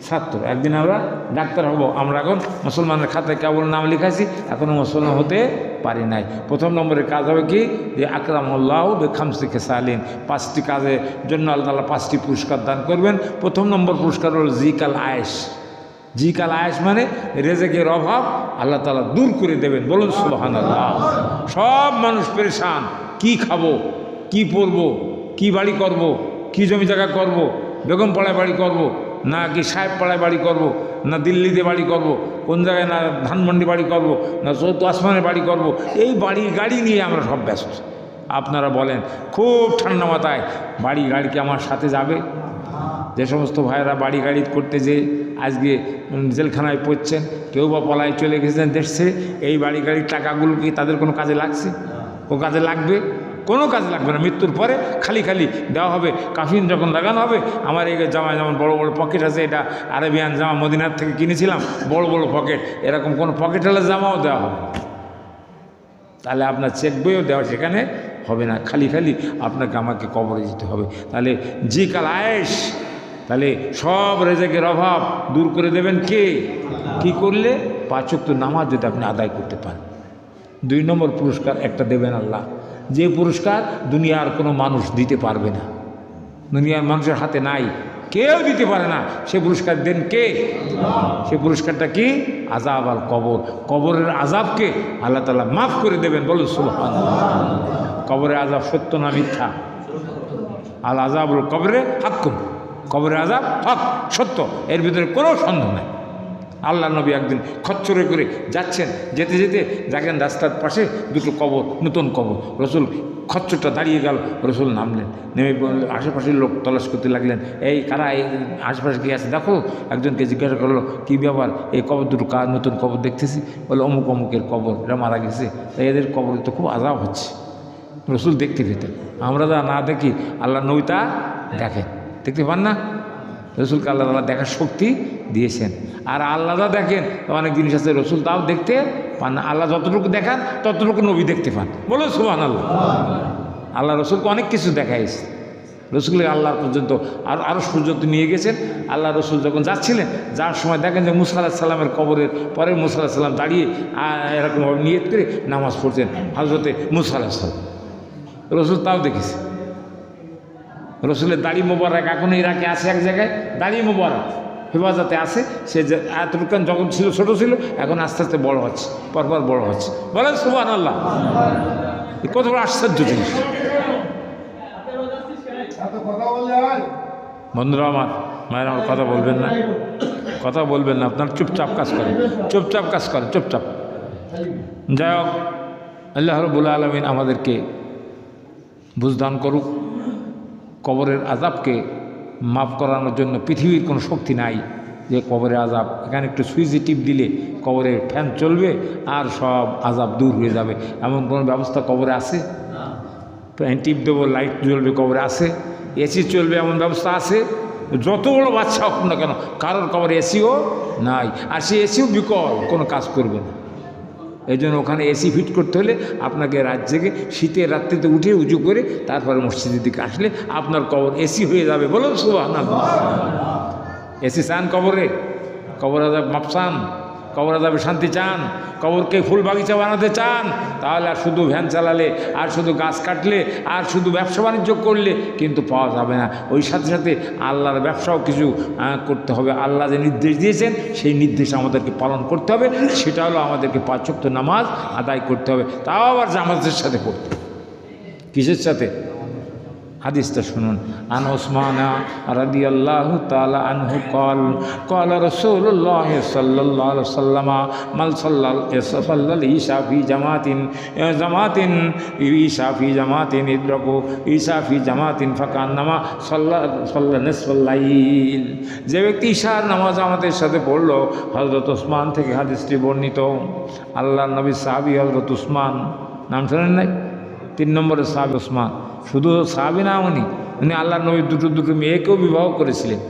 ছাত্র, একদিন আমরা ডাক্তার হব। আমরা এখন মুসলমানের খাতায় কেবল নাম লিখাইছি, এখনও মুসলমান হতে পারি নাই। 1 নম্বরের কাজ হবে কি? যে আকরামাহুল্লাহু বিখামসি খিসালিন, 5টি কাজের জন্য আল্লাহ তাআলা 5টি পুরস্কার দান করবেন। 1 নম্বর পুরস্কার হল জিকাল আয়েশ। জিকাল আয়েশ মানে রেজেকের অভাব আল্লাহ তাআলা দূর করে দেবেন, বলুন সুবহানাল্লাহ। সব মানুষ পেরেশান, কি খাবো, কি পরবো, কি বাড়ি করব, কি জমি জায়গা করব, বেগম পাড়ায় বাড়ি করব, না কি সাহেব পাড়ায় বাড়ি করব, না দিল্লিতে বাড়ি করব, কোন জায়গায় না ধানমন্ডি বাড়ি করব, না চৌদ্দ আসমানের বাড়ি করব, এই বাড়ি গাড়ি নিয়ে আমরা সব ব্যস্ত। আপনারা বলেন, খুব ঠান্ডা মাথায় বাড়ি গাড়ি কি আমার সাথে যাবে? যে সমস্ত ভাইয়েরা বাড়ি গাড়ি করতে যে আজকে জেলখানায় পড়ছেন, কেউ বা পলায় চলে গেছেন দেশে, এই বাড়ি গাড়ির টাকাগুলো কি তাদের কোনো কাজে লাগছে? ও কাজে লাগবে? কোনো কাজে লাগবে না। মৃত্যুর পরে খালি খালি দেওয়া হবে। কাফিন যখন লাগানো হবে, আমার এই জামা যেমন বড় বড় পকেট আছে, এটা আরেবিয়ান জামা মদিনার থেকে কিনেছিলাম, বড় বড় পকেট, এরকম কোনো পকেটওয়ালা জামাও দেওয়া হবে। তাহলে আপনার চেক বইও দেওয়া সেখানে হবে না, খালি খালি আপনাকে আমাকে কবরে যেতে হবে। তাহলে জিকাল আয়েশ, তাহলে সব রেজেকের অভাব দূর করে দেবেন কে? কি করলে? 5 ওয়াক্ত নামাজ যদি আপনি আদায় করতে পারেন। 2 নম্বর পুরস্কার একটা দেবেন আল্লাহ, যে পুরস্কার দুনিয়ার কোনো মানুষ দিতে পারবে না, দুনিয়ার মানুষের হাতে নাই, কেউ দিতে পারে না। সে পুরস্কার দেন কে? সে পুরস্কারটা কি? আযাব আল কবর, কবরের আযাবকে আল্লাহ তাআলা মাফ করে দেবেন, বলুন সুবহানাল্লাহ। কবরের আযাব সত্য না মিথ্যা? আল আযাবুল কবরে হাক্কুম, কবরের আযাব হক, সত্য, এর ভিতরে কোনো সন্দেহ নাই। আল্লাহ নবী একদিন খচ্চরে করে যাচ্ছেন, যেতে যেতে দেখেন রাস্তার পাশে 2টো কবর, নতুন কবর। রসুল খচ্চরটা দাঁড়িয়ে গেল, রসুল নামলেন, নেমে আশেপাশের লোক তলাশ করতে লাগলেন, এই কারা, এই আশেপাশে কে আছে দেখো। একজনকে জিজ্ঞাসা করলো, কী ব্যাপার, এই কবর 2টো কার নতুন কবর দেখতেছি? বলে অমুক অমুকের কবর, এরা মারা গেছে, তাই এদের কবরে তো খুব আযাব হচ্ছে। রসুল দেখতে পেতেন, আমরা যা না দেখি আল্লাহ নবী তা দেখেন, দেখতে পান না? রসুলকে আল্লাহ তাআলা দেখার শক্তি দিয়েছেন। আর আল্লাহ যা দেখেন অনেক জিনিস আছে রসুল তাও দেখতে পান না। আল্লাহ যতটুকু দেখান ততটুকু নবী দেখতে পান, বলো সুবহানাল্লাহ। আল্লাহ রসুলকে অনেক কিছু দেখাইছে, রসুলকে আল্লাহর পর্যন্ত আরশ পর্যন্ত নিয়ে গেছেন। আল্লাহ রসুল যখন যাচ্ছিলেন, যাওয়ার সময় দেখেন যে মুসা আলাইহিস সালামের কবরের পরে মুসা আলাইহিস সালাম দাঁড়িয়ে এরকমভাবে নিয়ত করে নামাজ পড়ছেন হযরতে মুসা আলাইহিস সালাম। রসুল তাও দেখেছে। রসুলের দাড়ি মোবারক এখন ইরাকে আছে এক জায়গায়, দাড়ি মোবারক হেফাজতে আছে। সে এতটুকান যখন ছিল ছোটো ছিল, এখন আস্তে আস্তে বড় হচ্ছে, পরপর বড় হচ্ছে। বলেন সুবহানাল্লাহ। কত বড় আশ্চর্য জিনিস। বন্ধুরা আমার, মায়ের আমার, কথা বলবেন না, কথা বলবেন না, আপনার চুপচাপ কাজ করেন, চুপচাপ কাজ করেন, চুপচাপ। যাই হোক, আল্লাহ রাব্বুল আলামিন আমাদেরকে বুঝদান করুক। কবরের আযাবকে মাফ করানোর জন্য পৃথিবীর কোনো শক্তি নাই যে কবরের আযাব, এখানে একটু সুইচে টিপ দিলে কবরের ফ্যান চলবে আর সব আযাব দূর হয়ে যাবে, এমন কোনো ব্যবস্থা কবরে আছে? ফ্যান টিপ দেবো, লাইট জ্বলবে, কবরে আছে? এসি চলবে এমন ব্যবস্থা আছে? যত বড় বাচ্চা হোক না কেন, কারোর কবরে এসিও নাই, আর সে এসিও বিকল, কোনো কাজ করবে না। এই জন্য ওখানে এসি ফিট করতে হলে আপনাকে রাত জেগে শীতের রাত্রিতে উঠে উঁচু করে তারপরে মসজিদের দিকে আসলে আপনার কবর এসি হয়ে যাবে। বলুন সুবহানাল্লাহ। এসি চান কবরে? কবর আযাব মাপ চান? কবর আযাবে শান্তি চান? কবরকে ফুল বাগিচা বানাতে চান? তাহলে আর শুধু ভ্যান চালালে, আর শুধু গাছ কাটলে, আর শুধু ব্যবসা বাণিজ্য করলে কিন্তু পাওয়া যাবে না। ওই সাথে সাথে আল্লাহর ব্যবসাও কিছু করতে হবে। আল্লাহ যে নির্দেশ দিয়েছেন সেই নির্দেশ আমাদেরকে পালন করতে হবে। সেটা হলো আমাদেরকে 5 ওয়াক্ত নামাজ আদায় করতে হবে, তাও আবার জামাতের সাথে পড়তে। কিসের সাথে? হাদিসটা শুনুন। আন উসমান রাদিয়াল্লাহু তাআলা আনহু قال قال رسول الله صلى الله عليه وسلم من صلى العشاء في جماعة عشاء في جماعة يدركوا عشاء في جماعة فكأنما صلى نصف الليل। যে ব্যক্তি ঈশার নামাজ আমাদের সাথে পড়লো, হযরত উসমান থেকে হাদিসটি বর্ণিত। আল্লাহর নবী সাহাবী হযরত উসমান, নাম শুনেন নাই? 3 নম্বরে সাহাবী উসমান। শুধু সাহাবী না, উনি আল্লাহর নবী দুটো মেয়েকেও বিবাহ করেছিলেন।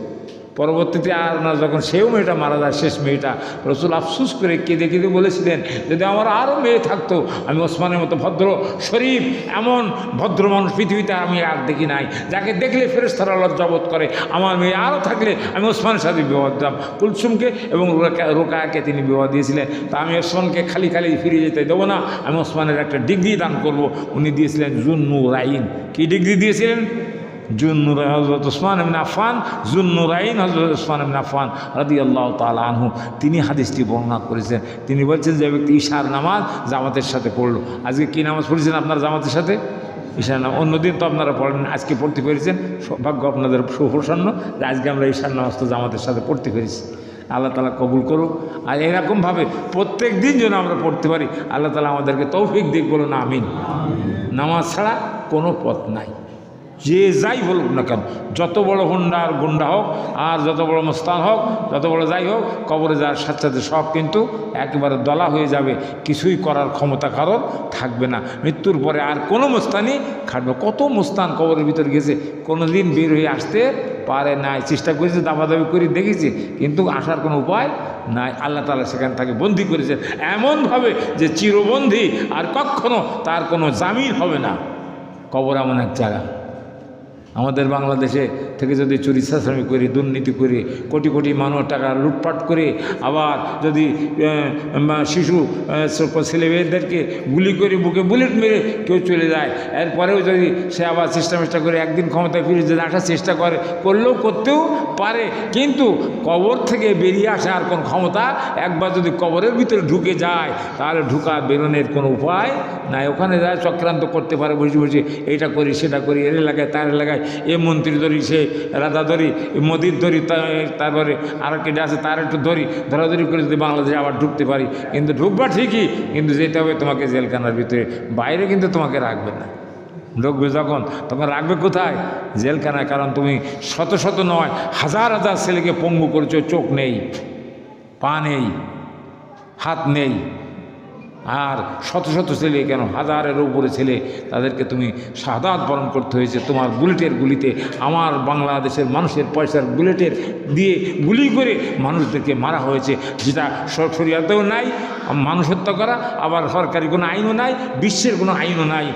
পরবর্তীতে আর না, যখন সেও মেয়েটা মারা যায়, শেষ মেয়েটা, রসুল আফসুস করে কেঁদে কেঁদে বলেছিলেন, যদি আমার আরও মেয়ে থাকতো, আমি ওসমানের মতো ভদ্র শরীফ, এমন ভদ্র মানুষ পৃথিবীতে আমি আর দেখি নাই, যাকে দেখলে ফেরেশতারা লজ্জাবোধ করে। আমার মেয়ে আরও থাকলে আমি ওসমানের সাথে বিবাহ দিতাম। কুলসুমকে এবং রোকায়াকে তিনি বিবাহ দিয়েছিলেন। তা আমি ওসমানকে খালি খালি ফিরে যেতে দেবো না, আমি ওসমানের একটা ডিগ্রি দান করব। উনি দিয়েছিলেন জুন্নুরাইন। কি ডিগ্রি দিয়েছিলেন? জুন্নুরাইন। হযরত উসমান ইবনে আফফান, জুন্নুরাইন হযরত উসমান ইবনে আফফান রাদিয়াল্লাহু তাআলা আনহু, তিনি হাদিসটি বর্ণনা করেছেন। তিনি বলছেন, যে ব্যক্তি ঈশার নামাজ জামাতের সাথে পড়লো। আজকে কি নামাজ পড়েছেন আপনারা জামাতের সাথে? ঈশার নামাজ। অন্যদিন তো আপনারা পড়েন, আজকে পড়তে পেরেছেন, সৌভাগ্য আপনাদের, সুপ্রসন্ন যে আজকে আমরা ঈশার নামাজ তো জামাতের সাথে পড়তে পেরেছি। আল্লাহ তাআলা কবুল করুক। আর এরকমভাবে প্রত্যেক দিন যেন আমরা পড়তে পারি, আল্লাহ তাআলা আমাদেরকে তৌফিক দিক, বলুন আমিন। নামাজ ছাড়া কোনো পথ নাই, যে যাই বলুক না কেন, যত বড় গুন্ডা হোক, আর যত বড় মস্তান হোক, যত বড় যাই হোক, কবরে যাওয়ার সাথে সাথে সব কিন্তু একেবারে দলা হয়ে যাবে। কিছুই করার ক্ষমতা কারোর থাকবে না। মৃত্যুর পরে আর কোনো মস্তানি খাটবে। কত মস্তান কবরের ভিতরে গেছে, কোনো দিন বের হয়ে আসতে পারে নাই। চেষ্টা করেছে, দাবাদাবি করে দেখেছে, কিন্তু আসার কোনো উপায় নাই। আল্লাহ তাআলা সেখান থেকে বন্দি করেছেন এমনভাবে যে চিরবন্দি, আর কখনো তার কোনো জামিন হবে না। কবর এমন এক জায়গা। আমাদের বাংলাদেশে থেকে যদি চুরি চাঁচামি করে, দুর্নীতি করে, কোটি কোটি মানুষ টাকা লুটপাট করে, আবার যদি শিশু ছেলেমেয়েদেরকে গুলি করে, বুকে বুলেট মেরে কেউ চলে যায়, এরপরেও যদি সে আবার চেষ্টা করে একদিন ক্ষমতায় ফিরে যেতে আসার চেষ্টা করতেও পারে, কিন্তু কবর থেকে বেরিয়ে আসার কোন ক্ষমতা, একবার যদি কবরের ভিতরে ঢুকে যায়, তাহলে বেরোনোর কোনো উপায় নাই। ওখানে যায় চক্রান্ত করতে পারে, বসে বসে এইটা করি সেটা করি, এর এলাকায় তার এলাকায়, এ মন্ত্রী ধরি, সে রাজা ধরি, মোদির ধরি, তারপরে আর কেটে আছে তার একটু ধরাধরি করে যদি বাংলাদেশে আবার ঢুকতে পারি। কিন্তু ঢুকবা ঠিকই, কিন্তু যেতে হবে তোমাকে জেলখানার ভিতরে, বাইরে কিন্তু তোমাকে রাখবে না। ঢুকবে যখন, তখন রাখবে কোথায়? জেলখানায়। কারণ তুমি শত শত নয়, হাজার হাজার ছেলেকে পঙ্গু করেছো, চোখ নেই, পা নেই, হাত নেই, আর শত শত ছেলে, কেন হাজারের উপরে ছেলে, তাদেরকে তুমি শাহাদাত বরণ করতে হয়েছে তোমার বুলেটের গুলিতে। আমার বাংলাদেশের মানুষের পয়সার বুলেটের দিয়ে গুলি করে মানুষদেরকে মারা হয়েছে, যেটা শরিয়াতেও নাই, মানুষ হত্যা করা, আবার সরকারি কোনো আইনও নাই, বিশ্বের কোনো আইনও নাই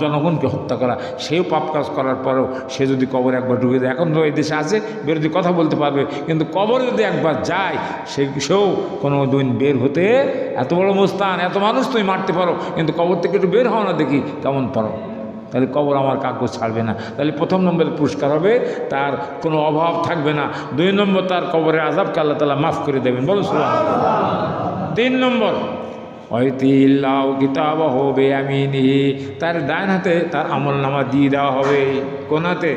জনগণকে হত্যা করা। সেও পাপ কাজ করার পরেও সে যদি কবর একবার ডুবে যায়, এখন তো এই দেশে আছে বিরোধী কথা বলতে পারবে, কিন্তু কবর যদি একবার যায় সেও কোনো দিন বের হতে, এত বড় মোস্তান, এত মানুষ তুমি মারতে পারো, কিন্তু কবর থেকে একটু বের হও না দেখি কেমন পারো। তাহলে কবর আমার কাগজ ছাড়বে না। তাহলে প্রথম নম্বরে পুরস্কার হবে তার কোনো অভাব থাকবে না। 2 নম্বর তার কবরের আযাবকে আল্লাহ তাআলা মাফ করে দেবেন, বলো সুবহানাল্লাহ। 3 নম্বর ওয়াইতিল্লাহু কিতাবাহু বিয়ামিনিহি, তার ডান হাতে তার আমলনামা দিয়ে দেওয়া হবে। কোন হাতে?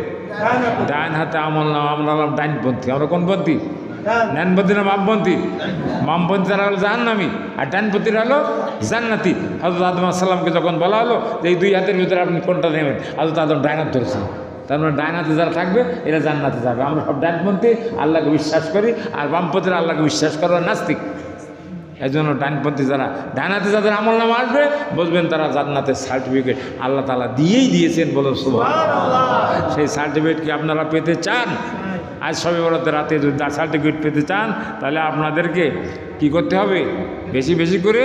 ডান হাতে আমলনামা। আমরা ডানপন্থী, আমরা কোনপন্থী? ডানপন্থী না বামপন্থী? বামপন্থীরা হলো জাহান্নামী আর ডানপন্থীরা হলো জান্নাতি। হযরত আদম আলাইহিস সালামকে যখন বলা হলো যে এই 2 হাতের ভিতরে আপনি কোনটা নেবেন, হযরত আদম ডান হাত ধরেছেন। তার মানে ডান হাতে যারা থাকবে এরা জান্নাতে যাবে। আমরা সব ডানপন্থী, আল্লাহকে বিশ্বাস করি, আর বামপন্থীরা আল্লাহকে বিশ্বাস করে নাস্তিক। এই জন্য ডানপন্থী যারা, ডান হাতে যাদের আমলনামা আসবে বুঝবেন তারা জান্নাতের সার্টিফিকেট আল্লাহ তাআলা দিয়েই দিয়েছেন, বলো সুবহানাল্লাহ। সেই সার্টিফিকেট কি আপনারা পেতে চান? আজ শবে বরাতের রাতে যদি সার্টিফিকেট পেতে চান তাহলে আপনাদেরকে কি করতে হবে? বেশি বেশি করে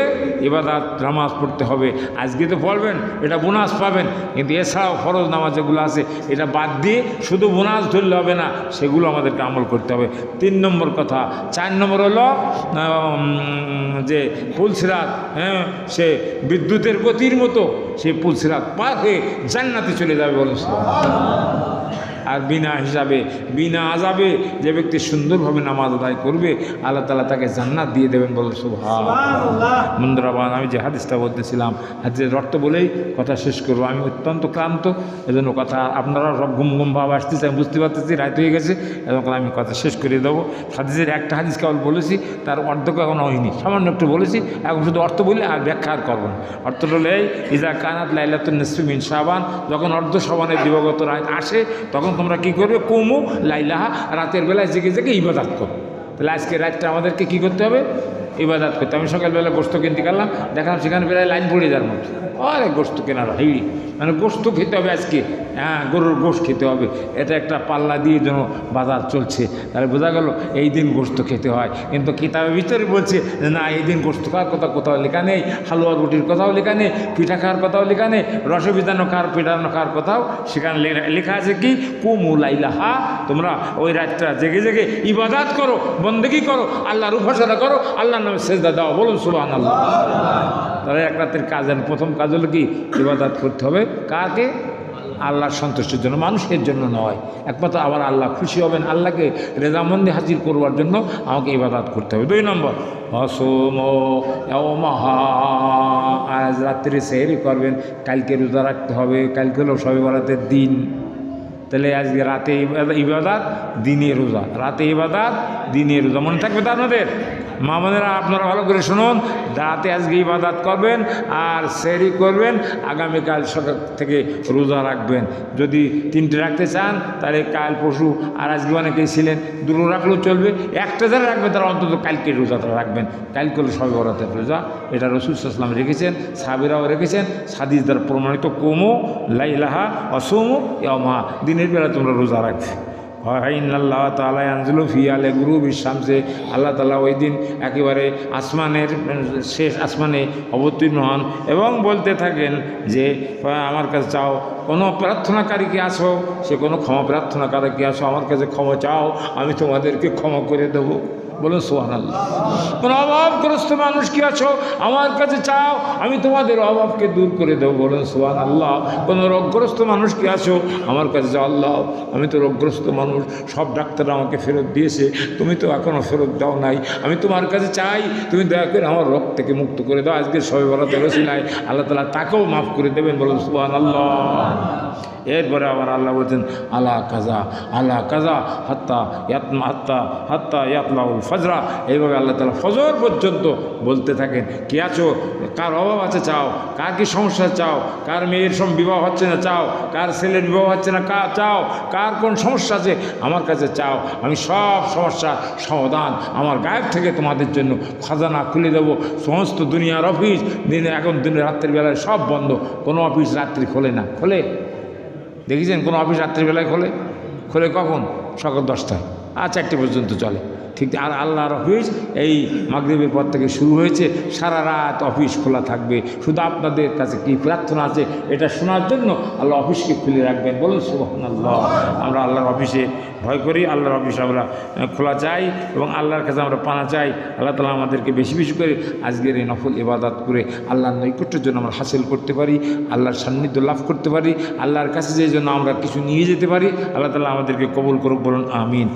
ইবাদত নামাজ পড়তে হবে। আজকে তো পড়বেন, এটা বোনাস পাবেন, কিন্তু এছাড়াও ফরজ নামাজ যেগুলো আছে এটা বাদ দিয়ে শুধু বোনাস ধরলে হবে না, সেগুলো আমাদেরকে আমল করতে হবে। 3 নম্বর কথা। 4 নম্বর হলো যে পুলসিরাত, হ্যাঁ, সে বিদ্যুতের গতির মতো সে পুলসিরাত পার হয়ে জান্নাতে চলে যাবে, বলে। আর বিনা হিসাবে, বিনা আযাবে যে ব্যক্তি সুন্দরভাবে নামাজ আদায় করবে আল্লাহ তাআলা তাকে জান্নাত দিয়ে দেবেন, বলে সুবহানাল্লাহ। বন্ধুরা, আমি যে হাদিসটা বলতেছিলাম, হাদিসের অর্থ বলেই কথা শেষ করবো। আমি অত্যন্ত ক্লান্ত, এজন্য কথা আপনারা সব ঘুম ঘুম ভাব আসতেছে, আমি বুঝতে পারতেছি রাত হয়ে গেছে, এবং আমি কথা শেষ করে দেবো। হাদিসের একটা হাদিস কেবল বলেছি, তার অর্থকে এখন হয়নি, সামান্য একটু বলেছি, এখন শুধু অর্থ বলে আর ব্যাখ্যা আর করবো না। অর্থটা হলো এই, ইজা কানাত লাইলাতুন নিসফি মিন শাবান, যখন অর্ধ শাবানের দিবাগত রাত আসে তখন তোমরা কি করবে? কুমু লাইলাহা, রাতের বেলায় জেগে জেগে ইবাদত করো। তাহলে আজকে রাতটা আমাদেরকে কি করতে হবে? ইবাদত করতে। আমি সকালবেলা গোস্ত কিনতে গেলাম, দেখলাম সেখানে বেলায় লাইন পড়ে যাওয়ার মতো, আরে গোস্ত কেনার হিড়ি, মানে গোস্ত খেতে হবে আজকে, হ্যাঁ, গরুর গোস্ত খেতে হবে, এটা একটা পাল্লা দিয়ে যেন বাজার চলছে। তাহলে বোঝা গেল এই দিন গোস্ত খেতে হয়, কিন্তু কিতাবের ভিতরে বলছে যে না, এই দিন গোস্ত খাওয়ার কথা কোথাও লেখা নেই, হালুয়া রুটির কথাও লেখা নেই, পিঠা খাওয়ার কথাও লেখা নেই, রসে বিধানো খাওয়ার পিঠানো খাওয়ার কথাও সেখানে লেখা আছে কি? কুমু লাইলাহা, তোমরা ওই রাতটা জেগে জেগে ইবাদত করো, বন্দেগী করো, আল্লাহর উপাসনা করো, আল্লাহর নামে সেজদা দাও, বলুন সুবহানাল্লাহ। তাহলে এক রাতের কাজ, প্রথম কাজ হলো কি? ইবাদত করতে হবে। কাকে? আল্লাহর সন্তুষ্টির জন্য, মানুষের জন্য নয়। একমাত্র আবার আল্লাহ খুশি হবেন, আল্লাহকে রেজামন্দি হাজির করবার জন্য আমাকে ইবাদত করতে হবে। 2 নম্বর, আজ রাত্রে সেহরি করবেন, কালকে রোজা রাখতে হবে, কালকে হলো শবে বরাতের দিন। তাহলে আজকে রাতে ইবাদত, দিনে রোজা, রাতে ইবাদত, দিনে রোজা, মনে থাকবে তো আপনাদের? মা বোনেরা, আপনারা ভালো করে শুনুন, রাতে আজকে ইবাদত করবেন আর সেহরি করবেন, আগামীকাল সকাল থেকে রোজা রাখবেন। যদি 3টে রাখতে চান তাহলে কাল পরশু, আর আজকে অনেকেই ছিলেন 2 রাখলেও চলবে, একটা যারা রাখবেন তারা অন্তত কালকে রোজাটা রাখবেন। কালকে হলো শবে বরাতের রোজা, এটা রাসূল সাল্লাল্লাহু আলাইহি ওয়াসাল্লাম রেখেছেন, সাহাবীরাও রেখেছেন, হাদিস দ্বারা প্রমাণিত। কুমু লাইলাহা ওয়াসুমু ইয়াওমা, দিনের বেলা তোমরা রোজা রাখবে। আল্লাহ তাআলা আনজিলু ফি আলে গুরুবি শামসে, আল্লাহ তাআলা ওই দিন একেবারে আসমানের শেষ আসমানে অবতীর্ণ হন এবং বলতে থাকেন যে আমার কাছে চাও, কোনো প্রার্থনাকারী কি আসো, সে কোনো ক্ষমা প্রার্থনাকারী কি আসো, আমার কাছে ক্ষমা চাও, আমি তোমাদেরকে ক্ষমা করে দেবো, বলুন সুবহানাল্লাহ। কোনো অভাবগ্রস্ত মানুষ কি আছো, আমার কাছে চাও, আমি তোমাদের অভাবকে দূর করে দেবো, বলুন সুবহানাল্লাহ। কোনো রোগগ্রস্ত মানুষ কি আছো, আমার কাছে চাও, আল্লাহ আমি তো রোগগ্রস্ত মানুষ, সব ডাক্তার আমাকে ফেরত দিয়েছে, তুমি তো এখনও ফেরত দাও নাই, আমি তোমার কাছে চাই, তুমি দয়া করে আমার রোগ থেকে মুক্ত করে দাও। আজকে শবে বরাতের ওসিলায় আল্লাহ তাআলা তাকেও মাফ করে দেবেন, বলুন সুবহানাল্লাহ। এরপরে আবার আল্লাহ বলছেন আলা কাজা আলা কাজা হাত্তা ইয়াতলাউল ফজরা, এইভাবে আল্লাহ তাআলা ফজর পর্যন্ত বলতে থাকেন। কে আছো, কার অভাব আছে চাও, কার কি সমস্যা চাও, কার মেয়ের বিবাহ হচ্ছে না চাও, কার ছেলের বিবাহ হচ্ছে না চাও, কার কোন সমস্যা আছে আমার কাছে চাও, আমি সব সমস্যার সমাধান আমার গায়েব থেকে তোমাদের জন্য খাজানা খুলে দেবো। সমস্ত দুনিয়ার অফিস এখন রাত্রির বেলায় সব বন্ধ, কোনো অফিস রাত্রি খোলে না। খোলে? দেখেছেন কোনো অফিস রাত্রিবেলায় খোলে? খোলে কখন? সকাল 10টায় আর 4টে পর্যন্ত চলে। ঠিক আর আল্লাহর অফিস এই মাগরিবের পর থেকে শুরু হয়েছে, সারা রাত অফিস খোলা থাকবে। শুধু আপনাদের কাছে কি প্রার্থনা আছে এটা শোনার জন্য আল্লাহ অফিসকে খুলে রাখবেন। বলুন সুবহানাল্লাহ। আমরা আল্লাহর অফিসে ভয় করি, আল্লাহর অফিস আমরা খোলা চাই এবং আল্লাহর কাছে আমরা পানা চাই। আল্লাহ তাআলা আমাদেরকে বেশি বেশি করে আজকের এই নফল ইবাদত করে আল্লাহর নৈকট্যের জন্য আমরা হাসিল করতে পারি, আল্লাহর সান্নিধ্য লাভ করতে পারি, আল্লাহর কাছে যে জন্য আমরা কিছু নিয়ে যেতে পারি। আল্লাহ তাআলা আমাদেরকে কবুল করুক, বলুন আমিন।